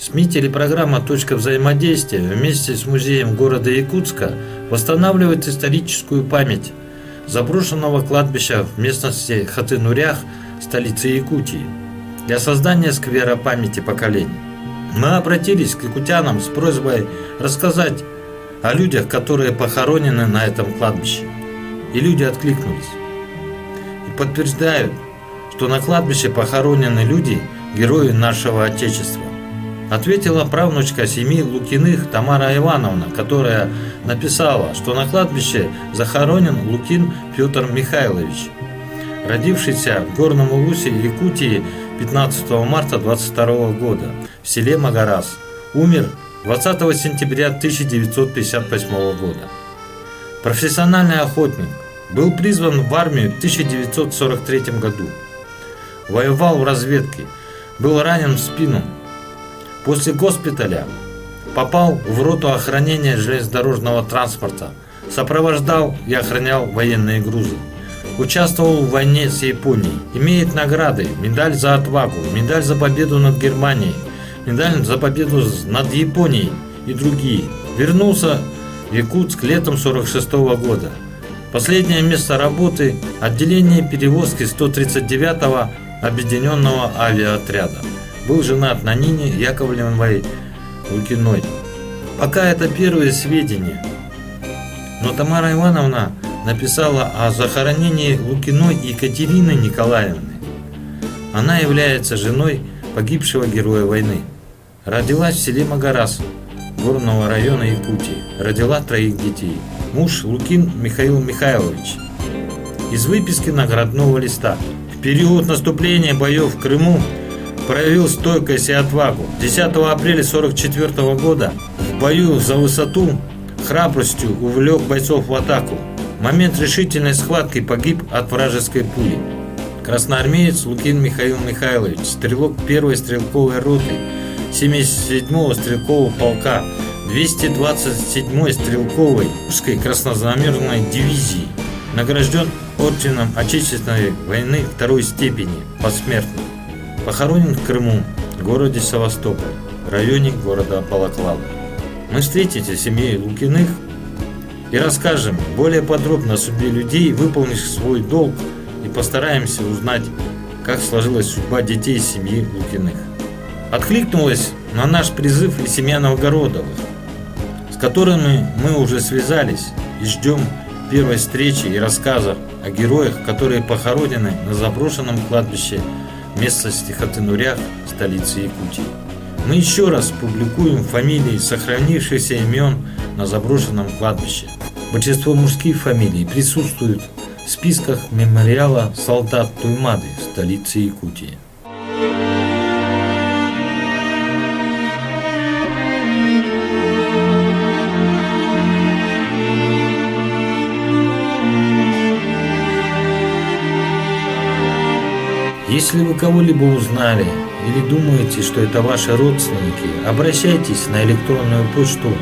СМИ телепрограмма «Точка взаимодействия» вместе с музеем города Якутска восстанавливает историческую память заброшенного кладбища в местности Хатын-Урях, столице Якутии, для создания сквера памяти поколений. Мы обратились к якутянам с просьбой рассказать о людях, которые похоронены на этом кладбище. И люди откликнулись и подтверждают, что на кладбище похоронены люди, герои нашего Отечества. Ответила правнучка семьи Лукиных Тамара Ивановна, которая написала, что на кладбище захоронен Лукин Петр Михайлович, родившийся в Горном Улусе, Якутии 15 марта 22 года в селе Магарас, умер 20 сентября 1958 года. Профессиональный охотник, был призван в армию в 1943 году. Воевал в разведке, был ранен в спину. После госпиталя попал в роту охранения железнодорожного транспорта, сопровождал и охранял военные грузы. Участвовал в войне с Японией, имеет награды: медаль за отвагу, медаль за победу над Германией, медаль за победу над Японией и другие. Вернулся в Якутск летом 1946 года. Последнее место работы – отделение перевозки 139-го объединенного авиаотряда. Был женат на Нине Яковлевной Лукиной. Пока это первые сведения, но Тамара Ивановна написала о захоронении Лукиной Екатерины Николаевны. Она является женой погибшего героя войны. Родилась в селе Магарас Горного района Якутии. Родила 3 детей. Муж Лукин Михаил Михайлович. Из выписки наградного листа. В период наступления боев в Крыму проявил стойкость и отвагу. 10 апреля 1944 года в бою за высоту храбростью увлек бойцов в атаку. В момент решительной схватки погиб от вражеской пули. Красноармеец Лукин Михаил Михайлович, стрелок 1-й стрелковой роты 77-го стрелкового полка 227-й стрелковой русской краснознаменной дивизии, награжден орденом Отечественной войны 2-й степени посмертно. Похоронен в Крыму, в городе Севастополь, в районе города Балаклава. Мы встретимся с семьей Лукиных и расскажем более подробно о судьбе людей, выполнивших свой долг, и постараемся узнать, как сложилась судьба детей семьи Лукиных. Откликнулась на наш призыв и семья Новгородовых, с которыми мы уже связались и ждем первой встречи и рассказа о героях, которые похоронены на заброшенном кладбище местности Хатын-Урях, столицы Якутии. Мы еще раз публикуем фамилии сохранившихся имен на заброшенном кладбище. Большинство мужских фамилий присутствуют в списках мемориала солдат Туймады в столице Якутии. Если вы кого-либо узнали или думаете, что это ваши родственники, обращайтесь на электронную почту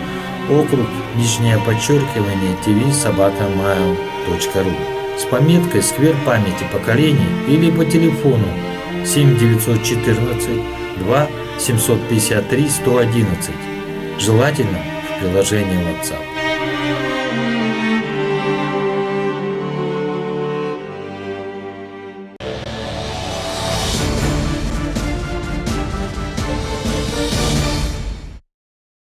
okruг_tv@mail.ru с пометкой «Сквер памяти поколений» или по телефону 7914 2 753 111, желательно в приложении WhatsApp.